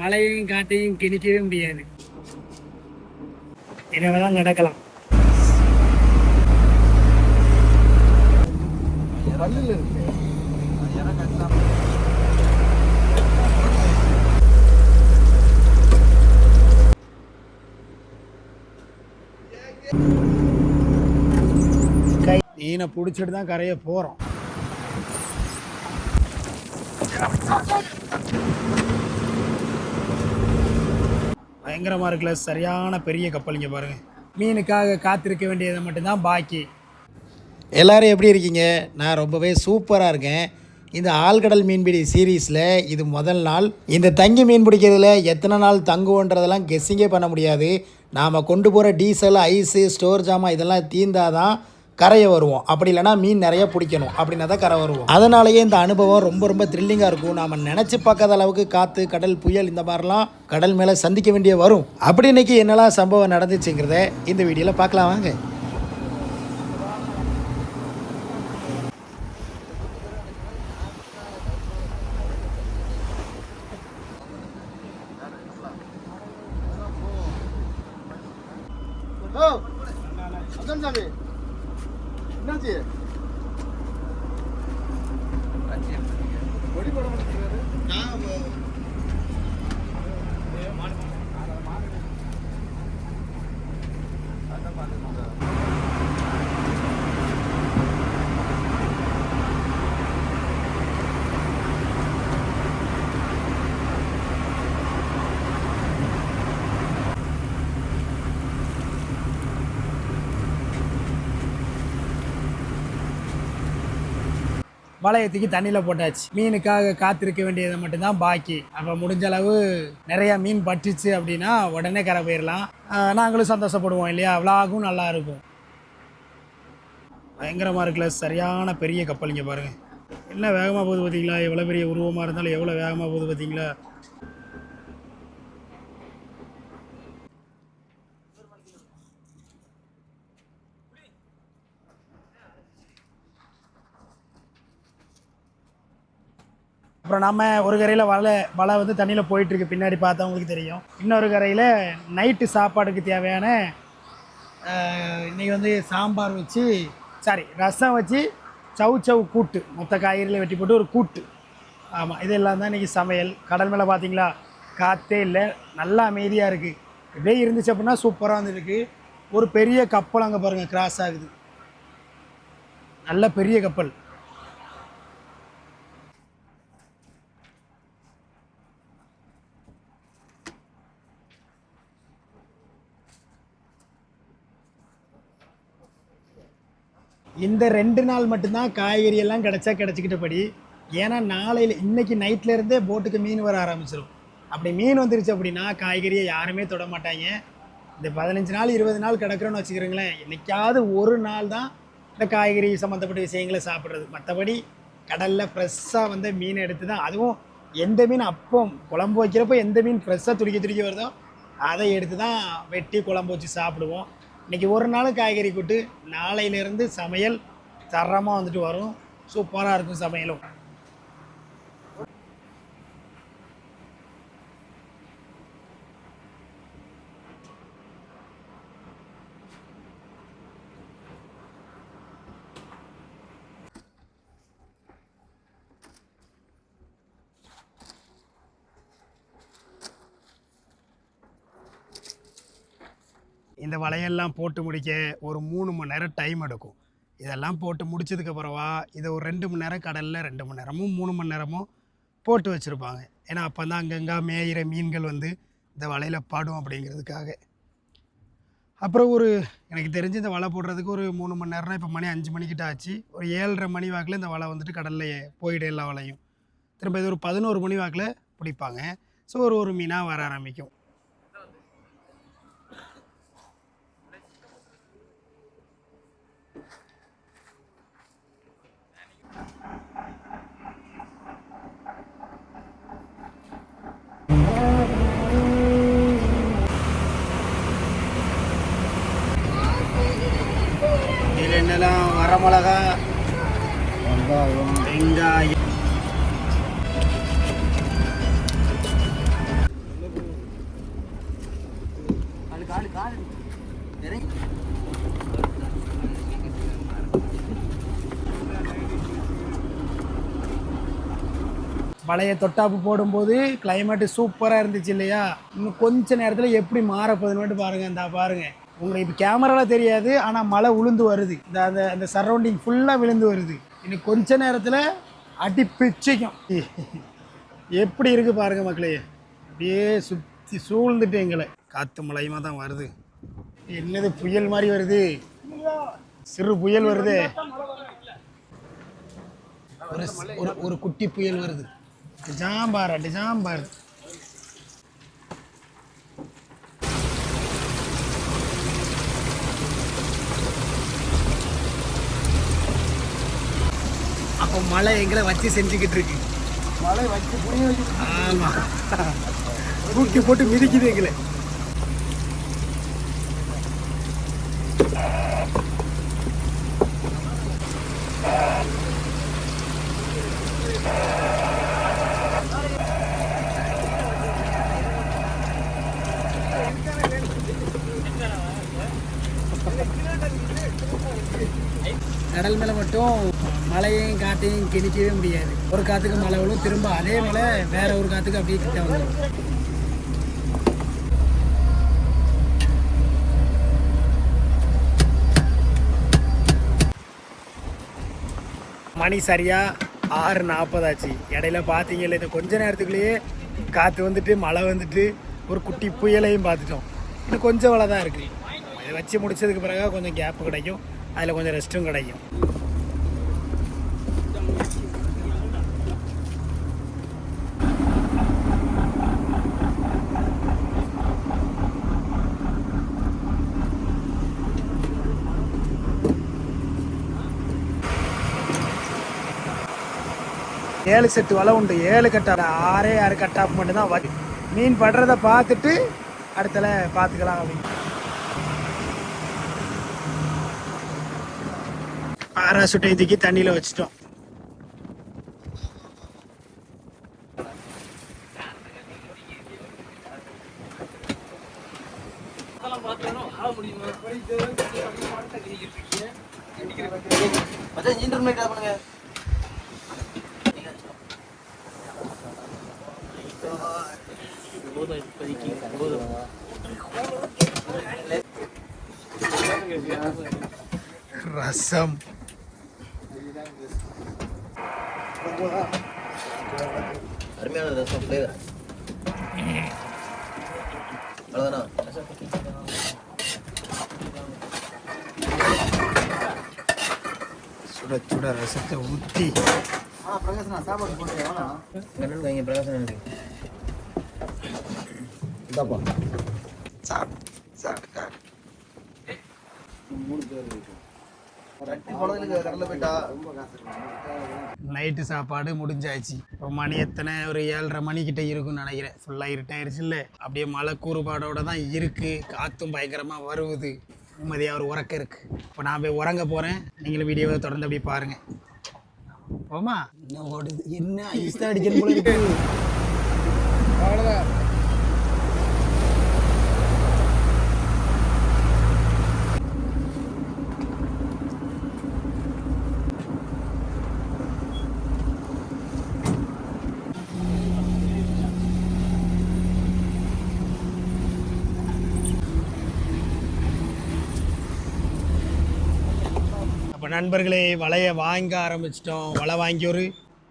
மழையும் காட்டையும் கிணிக்கவே முடியாது. இனிமேதான் நடக்கலாம். மீனை பிடிச்சிட்டு தான் கரையை போகிறோம். பயங்கரமாக இருக்குல்ல, சரியான பெரிய கப்பலிங்க பாருங்கள். மீனுக்காக காத்திருக்க வேண்டியதை மட்டும்தான் பாக்கி. எல்லோரும் எப்படி இருக்கீங்க? நான் ரொம்பவே சூப்பராக இருக்கேன். இந்த ஆழ்கடல் மீன்பிடி சீரீஸில் இது முதல் நாள். இந்த தங்கி மீன் பிடிக்கிறதுல எத்தனை நாள் தங்குவோன்றதெல்லாம் கெஸ்ஸிங்கே பண்ண முடியாது. நாம் கொண்டு போகிற டீசல், ஐஸு, ஸ்டோர் ஜாமான் இதெல்லாம் தீர்ந்தாதான் கரையை வருவோம். அப்படி இல்லைனா மீன் நிறைய பிடிக்கணும், அப்படின்னா தான் கரை வருவோம். அதனாலேயே இந்த அனுபவம் ரொம்ப ரொம்ப த்ரில்லிங்காக இருக்கும். நாம் நினச்சி பார்க்காத அளவுக்கு காற்று, கடல், புயல் இந்த மாதிரிலாம் கடல் மேலே சந்திக்க வேண்டிய வரும். அப்படி இன்றைக்கி என்னெல்லாம் சம்பவம் நடந்துச்சுங்கிறத இந்த வீடியோவில் பார்க்கலாம் வாங்க. என்னாச்சு? வளையத்துக்கு தண்ணியில் போட்டாச்சு. மீனுக்காக காத்திருக்க வேண்டியதை மட்டும்தான் பாக்கி. அப்போ முடிஞ்ச அளவு நிறையா மீன் பட்டுச்சு அப்படின்னா உடனே கரை போயிடலாம். நாங்களும் சந்தோஷப்படுவோம் இல்லையா? விலாகும் நல்லா இருக்கும். பயங்கரமாக இருக்குல்ல, சரியான பெரிய கப்பலிங்க பாருங்கள். என்ன வேகமாக போகுது பார்த்தீங்களா? எவ்வளோ பெரிய உருவமாக இருந்தாலும் எவ்வளோ வேகமாக போகுது பார்த்தீங்களா? அப்புறம் நம்ம ஒரு கரையில் வலை வந்து தண்ணியில் போயிட்டுருக்கு, பின்னாடி பார்த்தா உங்களுக்கு தெரியும். இன்னொரு கரையில் நைட்டு சாப்பாடுக்கு தேவையான இன்றைக்கி வந்து சாம்பார் வச்சு ரசம் வச்சு சவு கூட்டு, மொத்த காய்கறியில் வெட்டி போட்டு ஒரு கூட்டு. ஆமாம், இதெல்லாம் தான் இன்றைக்கி சமையல். கடல் மேலே பார்த்தீங்களா, காற்றே இல்லை, நல்லா அமைதியாக இருக்குது. இப்படியே இருந்துச்சு அப்படின்னா சூப்பராக வந்துருக்கு. ஒரு பெரிய கப்பல் அங்கே பாருங்கள் கிராஸ் ஆகுது, நல்ல பெரிய கப்பல். இந்த 2 நாள் மட்டும்தான் காய்கறி எல்லாம் கிடச்சிக்கிட்டபடி. ஏன்னா நாளையில் இன்றைக்கி நைட்லேருந்தே போட்டுக்கு மீன் வர ஆரம்பிச்சிடும். அப்படி மீன் வந்துருச்சு அப்படின்னா காய்கறியை யாருமே தொட மாட்டாங்க. இந்த 15 நாள் 20 நாள் கிடக்குறோன்னு வச்சுக்கிறீங்களேன், என்றைக்காவது ஒரு நாள் தான் இந்த காய்கறி சம்மந்தப்பட்ட விஷயங்களை சாப்பிட்றது. மற்றபடி கடலில் ஃப்ரெஷ்ஷாக வந்து மீன் எடுத்து தான், அதுவும் எந்த மீன் அப்போ குழம்பு வைக்கிறப்போ எந்த மீன் ஃப்ரெஷ்ஷாக துடிக்க வருதோ அதை எடுத்து தான் வெட்டி குழம்பு வச்சு சாப்பிடுவோம். இன்றைக்கி ஒரு நாள் காய்கறி கூட்டு, நாளையிலேருந்து சமையல் தரமாக வந்துட்டு வரும். சூப்பராக இருக்கும் சமையலும். இந்த வலையெல்லாம் போட்டு முடிக்க ஒரு 3 மணி நேரம் டைம் எடுக்கும். இதெல்லாம் போட்டு முடிச்சதுக்கு அப்புறமா இதை ஒரு 2 மணி நேரம் கடலில் 2 மணி நேரமும் 3 மணி நேரமும் போட்டு வச்சுருப்பாங்க. ஏன்னா அப்போ தான் அங்கங்கே மேயிற மீன்கள் வந்து இந்த வலையில் பாடும் அப்படிங்கிறதுக்காக. அப்புறம் எனக்கு தெரிஞ்சு இந்த வலை போடுறதுக்கு ஒரு 3 மணி நேரம்னா இப்போ மணி 5 மணிக்கிட்ட ஆச்சு. ஒரு 7:30 மணி வாக்கில் இந்த வலை வந்துட்டு கடலில் போயிடும் எல்லா வலையும். திரும்ப இது ஒரு 11 மணி வாக்கில் பிடிப்பாங்க. ஸோ ஒரு மீனாக வர ஆரம்பிக்கும். என்னெல்லாம் வரமிளகா, வெங்காயம், பழைய தொட்டாப்பு போடும்போது கிளைமேட்டு சூப்பராக இருந்துச்சு இல்லையா? இன்னும் கொஞ்ச நேரத்தில் எப்படி மாறப்போகுதுன்னு மட்டும் பாருங்கள். இந்த பாருங்கள், உங்களுக்கு இப்போ கேமராவில் தெரியாது, ஆனால் மழை உளுந்து வருது. இந்த அந்த அந்த சரௌண்டிங் ஃபுல்லாக விழுந்து வருது. இன்னும் கொஞ்ச நேரத்தில் அடி பிச்சுக்கும். எப்படி இருக்குது பாருங்கள் மக்களே, அப்படியே சுற்றி சூழ்ந்துட்டு எங்களை காற்று மழையுமா தான் வருது. என்னது புயல் மாதிரி வருது, சிறு புயல் வருது, ஒரு குட்டி புயல் வருது. டிஜாம்பார் டிஜாம்பார். அப்போ மழை எங்களை வச்சு செஞ்சுக்கிட்டு இருக்கு. மழை வச்சு புரிய வச்சு, ஆமாம், தூக்கி போட்டு மிதிக்குது எங்களை. கடல் மேலே மட்டும் மழையையும் காற்றையும் கிணிக்கவே முடியாது. ஒரு காற்றுக்கு மழை விழும், திரும்ப அதே மழை வேற ஒரு காற்றுக்கு அப்படியே கிட்ட வந்துடும். மணி சரியாக 6:40 ஆச்சு. இடையில பார்த்தீங்கல்ல, இந்த கொஞ்ச நேரத்துக்குள்ளேயே காற்று வந்துட்டு மழை வந்துட்டு ஒரு குட்டி புயலையும் பார்த்துட்டோம். இன்னும் கொஞ்சம் வேலை தான் இருக்குது. இதை வச்சு முடிச்சதுக்கு பிறகு கொஞ்சம் கேப்பு கிடைக்கும், அதில் கொஞ்சம் ரெஸ்ட்டும் கிடைக்கும். ஏழு செட்டு வலை உண்டு, 7 கட்டா, 6 கட்டாப் மட்டும்தான் வரி. மீன் படுறத பார்த்துட்டு அடுத்தல பார்த்துக்கலாம் அப்படின்னு பாராசூட்டை தூக்கி தண்ணியில் வச்சுட்டோம். ரசம், அருமையான ரசம் ஃப்ளேவர். அவ்வளோதானா? சுட சுட ரசத்தை ஊற்றி பிரகாசனா சாப்பாடு போட்டு இங்கே பிரகாசனா இதாப்பா நைட்டு சாப்பாடு முடிஞ்சாச்சு. இப்போ மணி எத்தனை, ஒரு 7:30 மணிக்கிட்ட இருக்குன்னு நினைக்கிறேன். ஃபுல்லாக இருட்டாயிருச்சு இல்லை, அப்படியே மழை கூறுபாடோடு தான் இருக்குது. காற்றும் பயங்கரமாக வருவது, நிம்மதியாக ஒரு உறக்கம் இருக்குது. இப்போ நான் போய் உறங்க போகிறேன். நீங்களும் வீடியோவை தொடர்ந்து அப்படியே பாருங்கள். போமா, என்ன ஓடுது, என்ன ஐஸ் தான் அடிக்கணும் போல இருக்கு. அவ்வளோதான். இப்போ நண்பர்களே, வலையை வாங்க ஆரம்பிச்சிட்டோம். வலை வாங்கி ஒரு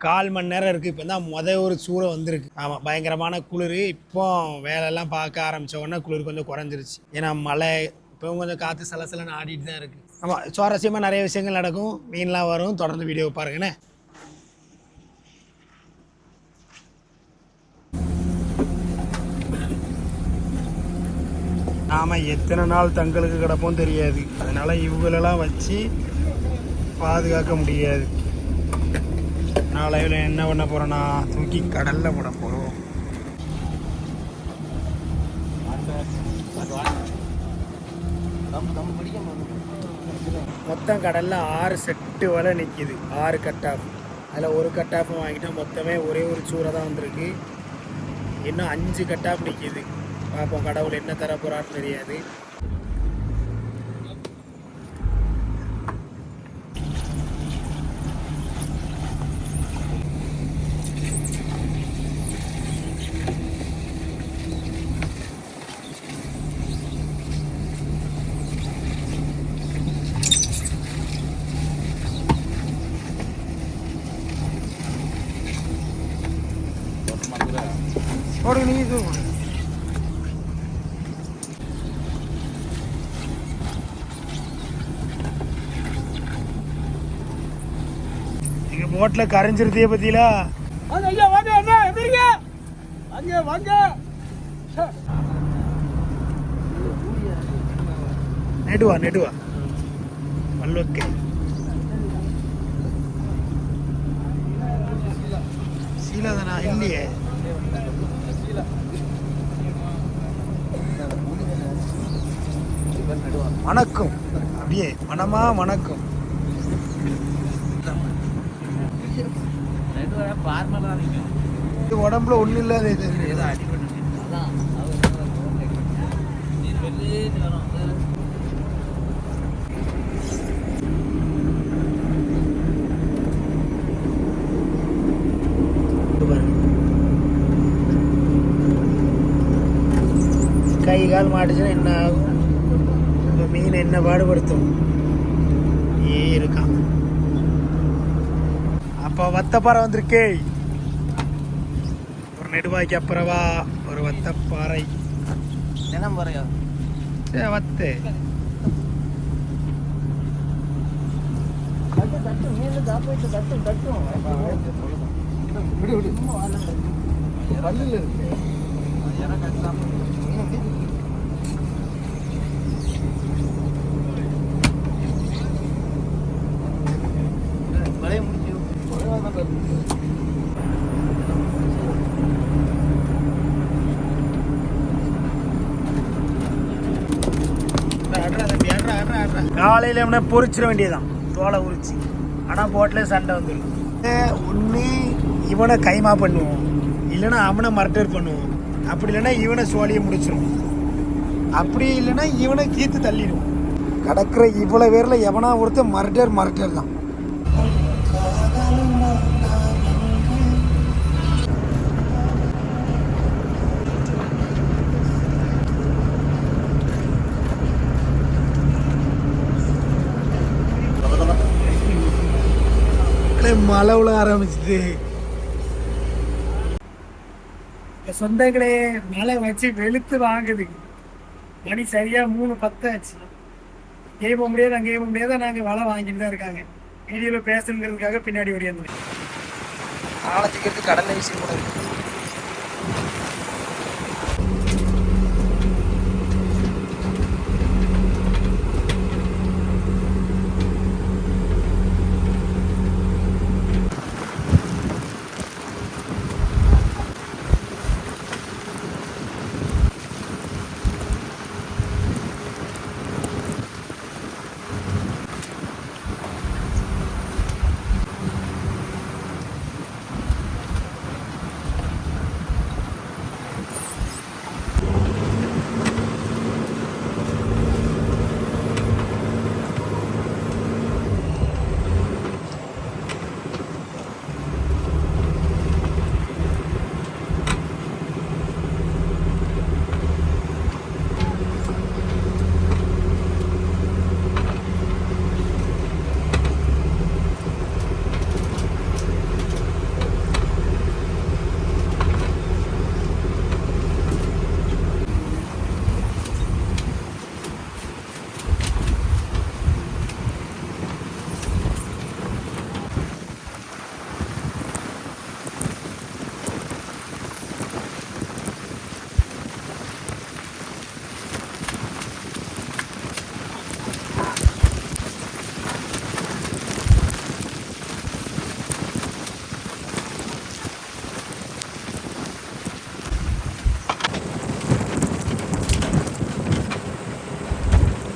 1/4 மணி நேரம் இருக்குது. இப்போ தான் ஒரு சூறை வந்திருக்கு. ஆமாம், பயங்கரமான குளிர். இப்போ வேலையெல்லாம் பார்க்க ஆரம்பித்த உடனே குளிர் கொஞ்சம் குறைஞ்சிருச்சு. ஏன்னா மழை இப்போவும் கொஞ்சம் காற்று சலசலன்னு ஆடிட்டு தான் இருக்குது. ஆமாம், சுவாரஸ்யமாக நிறைய விஷயங்கள் நடக்கும், மீன்லாம் வரும். தொடர்ந்து வீடியோ பாருங்கண்ணே. நாம் எத்தனை நாள் தங்களுக்கு கிடப்போம் தெரியாது. அதனால் இவங்களெல்லாம் வச்சு பாதுகாக்க முடியாது. நாளையில் என்ன பண்ண போகிறோன்னா, தூக்கி கடலில் போட போகிறோம். மொத்தம் கடலில் 6 செட்டு வலை நிற்கிது, 6 கட் ஆஃப். அதில் ஒரு கட் ஆஃப் வாங்கிட்டால் மொத்தமே ஒரே ஒரு சூறை தான் வந்திருக்கு. இன்னும் 5 கட் ஆஃப் நிற்கிது. பார்ப்போம், கடவுள் என்ன தர போகிறான்னு தெரியாது. போடுங்க, நீங்கள் போடுங்க. எங்கள் போட்டில் கரைஞ்சிருதே பற்றிலா. நெடுவா நெடுவா பல்வக்கை சீலாதானா இல்லையே. வணக்கம் அப்படியே மனமா வணக்கம். இது உடம்புல ஒன்றும் இல்லாத இது. கை கால் மாட்டுச்சுன்னா என்ன ஆகும்? இப்போ மீன் என்ன பாடுபடுத்தும்? இருக்கான். அப்போ வத்தப்பாறை வந்திருக்கே. ஒரு நெடுவாய்க்கு அப்புறவா ஒரு வத்தப்பாறை. என்ன பாறையா? வத்து காலையில் என்ன பொறிச்சிட வேண்டியதான், தோலை உரிச்சு. ஆனால் போட்டில் சண்டை வந்துடும். ஒன்று இவனை கைமா பண்ணுவோம், இல்லைன்னா அவனை மர்டர் பண்ணுவோம், அப்படி இல்லைன்னா இவனை சோழியை முடிச்சிடும், அப்படி இல்லைன்னா இவனை கீத்து தள்ளிடுவோம். கடற்கிற இவ்வளோ பேரில் எவனா ஒருத்தர் மர்டர் தான். மழை விழ ஆரம்பிச்சுது. சொந்தங்களே மழை வச்சு வெளுத்து வாங்குது. மணி சரியா 3:10 ஆச்சு. கேட்க முடியாது, அங்கே கேட்க முடியாது. நாங்கள் வலை வாங்கிட்டு தான் இருக்காங்க. வீடியோவில் பேசணுங்கிறதுக்காக பின்னாடி ஓடியாந்து ஆழத்துக்கிறது கடலை வீசி கூட இருக்கு.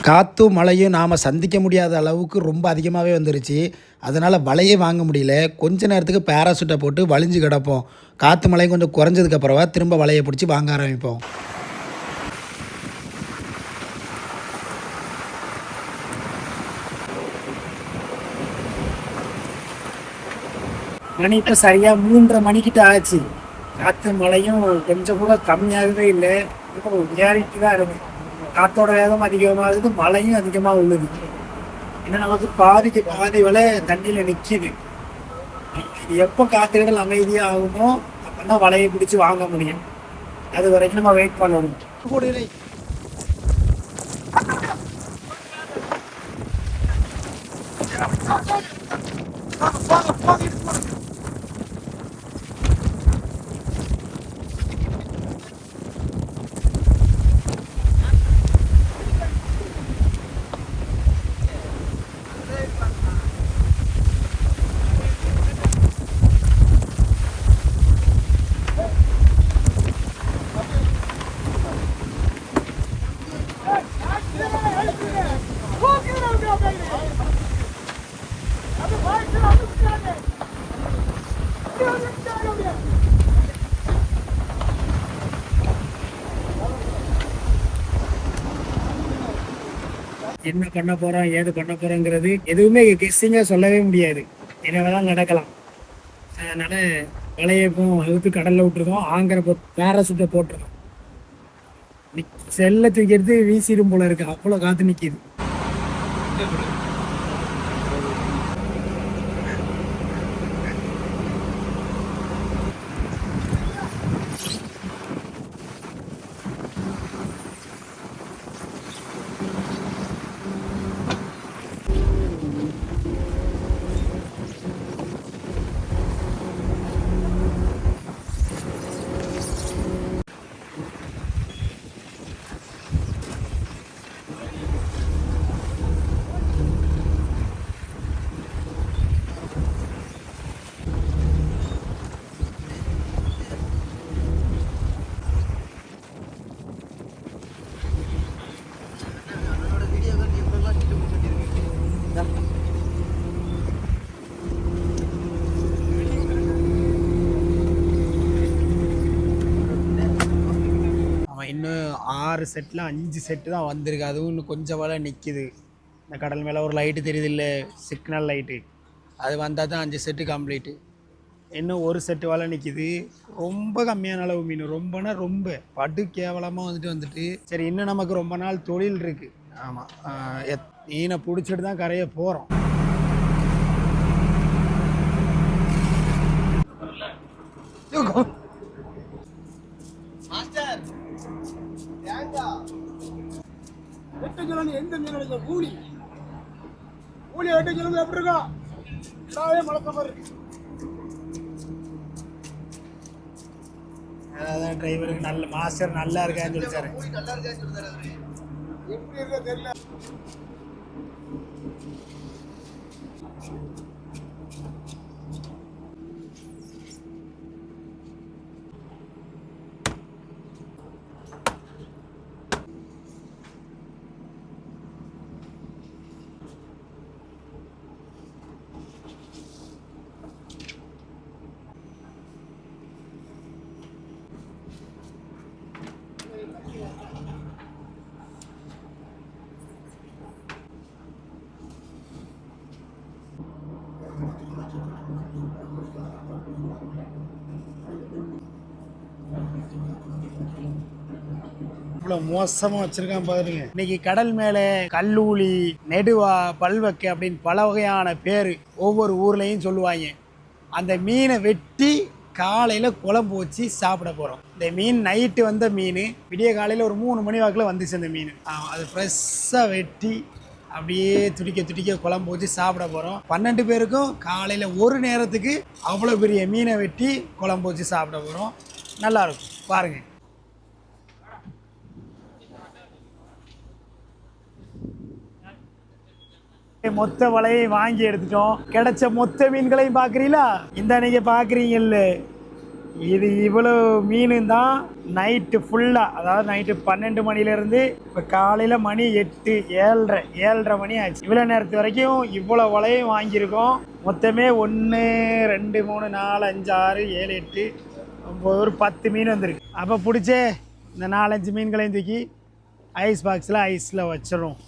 காற்றும் மழையும் நாம் சந்திக்க முடியாத அளவுக்கு ரொம்ப அதிகமாகவே வந்துருச்சு. அதனால் வலையே வாங்க முடியல. கொஞ்ச நேரத்துக்கு பேராசூட்டை போட்டு வலிஞ்சு கிடப்போம். காற்று மழையும் கொஞ்சம் குறைஞ்சதுக்கப்புறவா திரும்ப வலையை பிடிச்சி வாங்க ஆரம்பிப்போம். மணி இப்போ சரியாக 3:30 மணிக்கிட்ட ஆச்சு. காற்று மழையும் கொஞ்சம் கூட கம்மியாகவே இல்லை. இப்போ ஏறிட்டு தான் இருக்கு. காற்றோட வேகம் அதிகமாகுது, மழையும் அதிகமாக உள்ளது. ஏன்னா நமக்கு பாதி வலை தண்ணியில் நிற்கிது. இது எப்போ காற்றுகள் அமைதியாக ஆகுமோ அப்போ தான் வலையை பிடிச்சி வாங்க முடியும். அது வரைக்கும் நம்ம வெயிட் பண்ணணும். என்ன பண்ண போறோம் ஏது பண்ண போறோங்கிறது எதுவுமே கெஸ்ஸிங்காக சொல்லவே முடியாது. என்னதான் நடக்கலாம். அதனால வலையப்பம் அழுத்து கடல்ல விட்டுருக்கோம். ஆங்கிற பேராசூட்டை போட்டுருக்கோம். செல்ல தூக்கி எடுத்து வீசிடும் போல இருக்கு. அவ்வளோ காத்து நிற்கிது. இன்னும் 6 செட்டில் 5 செட்டு தான் வந்திருக்கு. அதுவும் இன்னும் கொஞ்சம் வலை நிற்கிது. இந்த கடல் மேலே ஒரு லைட்டு தெரியுது இல்லை, சிக்னல் லைட்டு, அது வந்தால் தான் 5 செட்டு கம்ப்ளீட்டு. இன்னும் ஒரு செட்டு வலை நிற்கிது. ரொம்ப கம்மியான அளவு மீன், ரொம்பனா ரொம்ப படு கேவலமாக வந்துட்டு சரி, இன்னும் நமக்கு ரொம்ப நாள் தொழில் இருக்குது. ஆமாம், மீனை பிடிச்சிட்டு தான் கரையை போகிறோம். எந்த மீன் அடிச்ச ஊழி வெட்ட கிளம்பி எப்படி இருக்கோம் மழக்க மாதிரி இருக்கு. அதான் டிரைவருக்கு நல்ல மாஸ்டர் நல்லா இருக்கான்னு சொல்லிட்டாரு. எப்படி இருக்கா தெரியல. இவ்வளோ மோசமாக வச்சுருக்கான் பாருங்க. இன்னைக்கு கடல் மேலே கல்லூலி, நெடுவா, பல்வக்கை அப்படின்னு பல வகையான பேர் ஒவ்வொரு ஊர்லேயும் சொல்லுவாங்க. அந்த மீனை வெட்டி காலையில் குழம்பு வச்சு சாப்பிட போகிறோம். இந்த மீன் நைட்டு வந்த மீன் விடிய காலையில் ஒரு 3 மணி வாக்கில் வந்துச்சு அந்த மீன். அது ஃப்ரெஷ்ஷாக வெட்டி அப்படியே துடிக்க குழம்பு வச்சு சாப்பிட போகிறோம். 12 பேருக்கும் காலையில் ஒரு நேரத்துக்கு அவ்வளோ பெரிய மீனை வெட்டி குழம்பு வச்சு சாப்பிட போகிறோம். நல்லாயிருக்கும் பாருங்கள். மொத்த வலையை வாங்கி எடுத்துட்டோம். கிடைச்ச மொத்த மீன்களையும் பார்க்குறீங்களா? இந்த நீங்கள் பார்க்குறீங்கல்ல, இது இவ்வளோ மீன் தான் நைட்டு ஃபுல்லாக, அதாவது நைட்டு 12 மணிலேருந்து இப்போ காலையில் மணி 8, 7:30 மணி ஆச்சு. இவ்வளோ நேரத்து வரைக்கும் இவ்வளோ வலையும் வாங்கியிருக்கோம். மொத்தமே 1 2 3 4 5 6 7 8 9 ஒரு 10 மீன் வந்திருக்கு. அப்போ பிடிச்சே இந்த 4-5 மீன்களையும் தூக்கி ஐஸ் பாக்ஸில் ஐஸில் வச்சிடும்.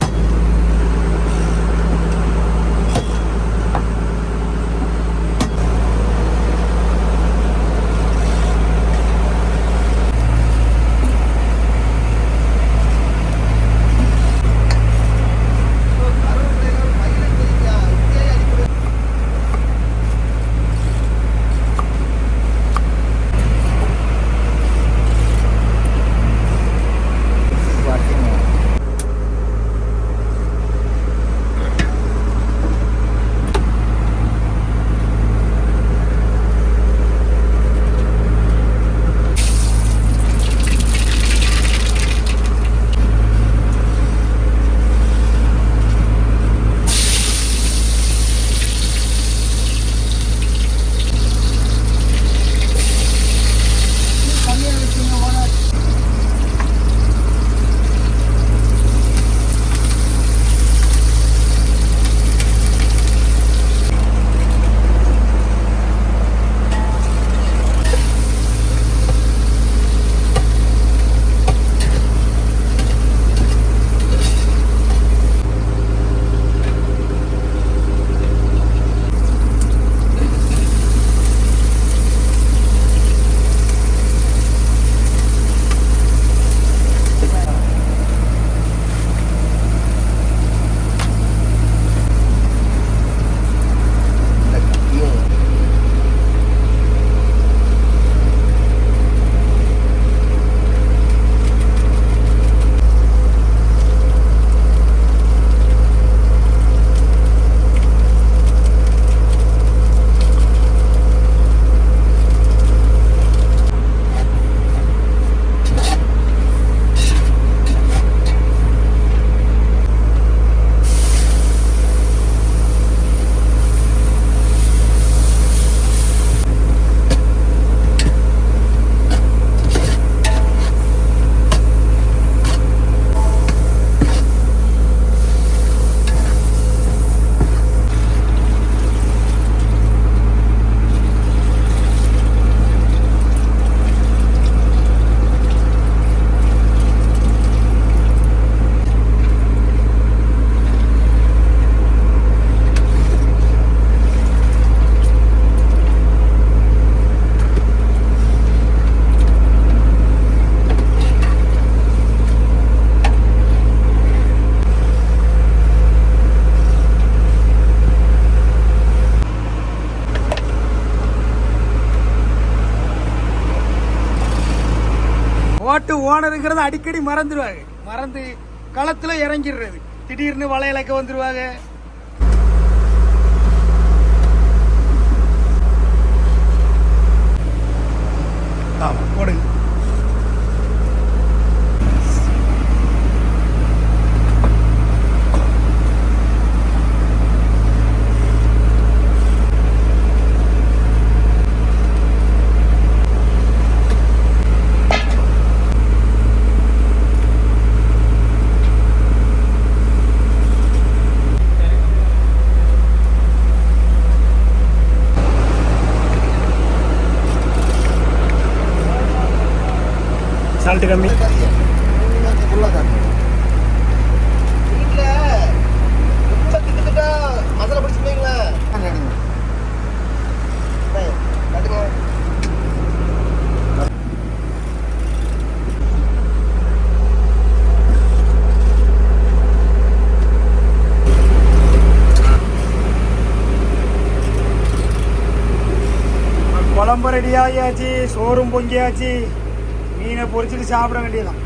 போட்டு ஓனருங்கிறத அடிக்கடி மறந்துடுவாங்க. மறந்து களத்தில் இறங்கிடுறது. திடீர்னு வலை இலக்க வந்துடுவாங்க. ஆமாம் போடுங்க. சால்ட்டு கம்மி. மசாலா பிடிச்சிருந்தீங்களா? குழம்பு ரெடியாகியாச்சு, சோறும் பொங்கியாச்சு. மீனை பொரிச்சிட்டு சாப்பிட வேண்டியதான்.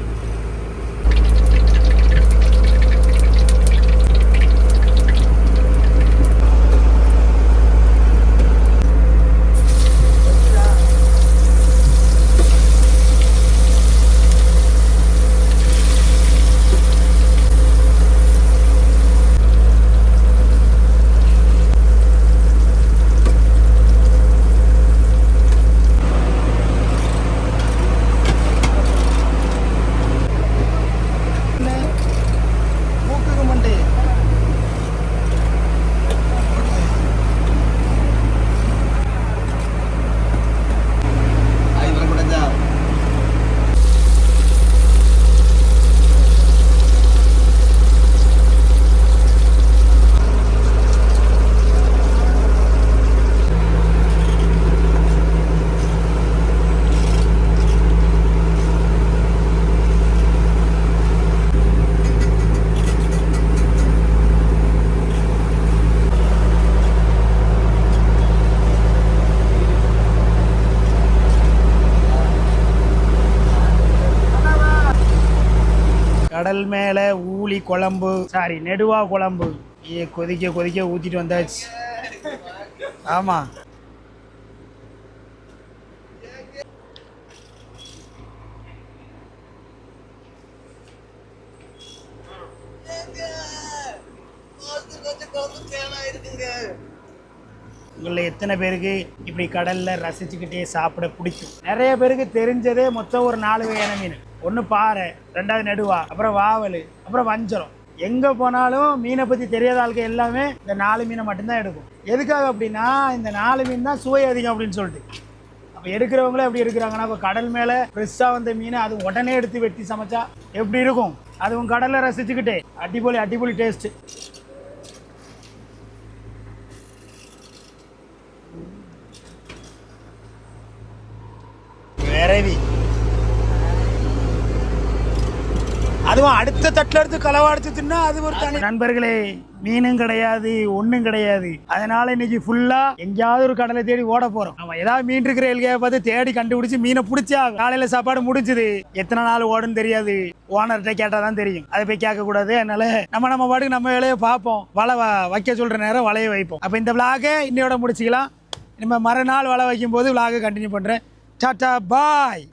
கடல் மேலே ஊளி குழம்பு, நெடுவா குழம்பு கொதிக்க கொதிக்க ஊற்றிட்டு வந்தாச்சு. ஆமாம், உங்களில் எத்தனை பேருக்கு இப்படி கடலில் ரசிச்சுக்கிட்டே சாப்பிட பிடிக்கும்? நிறைய பேருக்கு தெரிஞ்சதே மொத்தம் ஒரு 4 வகையான மீன். ஒன்று பாறை, 2வது நெடுவா, அப்புறம் வாவல், அப்புறம் வஞ்சரம். எங்கே போனாலும் மீனை பற்றி தெரியாத ஆளுக்கு எல்லாமே இந்த 4 மீனை மட்டும்தான் எடுக்கும். எதுக்காக அப்படின்னா இந்த 4 மீன் தான் சுவை அதிகம் அப்படின்னு சொல்லிட்டு. அப்போ எடுக்கிறவங்களே எப்படி எடுக்கிறாங்கன்னா, இப்போ கடல் மேலே ஃப்ரெஷ்ஷாக வந்த மீனை அது உடனே எடுத்து வெட்டி சமைச்சா எப்படி இருக்கும்? அதுவும் கடலில் ரசிச்சுக்கிட்டே அடிப்பொலி அடிப்பொலி டேஸ்ட்டு. விரவி அதுவும் அடுத்த தட்டில் எடுத்து களவாடிச்சு தின்னா அது ஒரு தனி. நண்பர்களே, மீனும் கிடையாது, ஒன்றும் கிடையாது. அதனால இன்னைக்கு ஃபுல்லா எங்கேயாவது ஒரு கடலை தேடி ஓட போறோம். ஆமா, ஏதாவது மீன் இருக்கிற எல்கையை பார்த்து தேடி கண்டுபிடிச்சு மீனை பிடிச்சா காலையில சாப்பாடு முடிஞ்சுது. எத்தனை நாள் ஓடுன்னு தெரியாது, ஓனர்கிட்ட கேட்டாதான் தெரியும். அதை போய் கேட்க கூடாது. அதனால நம்ம பாட்டுக்கு நம்ம வேலையை பார்ப்போம். வலை வைக்க சொல்ற நேரம் வலையை வைப்போம். அப்ப இந்த விளாகை இன்னையோட முடிச்சுக்கலாம். நம்ம மறுநாள் வலை வைக்கும் போது விளாகை கண்டினியூ பண்றேன். டாடா பாய்.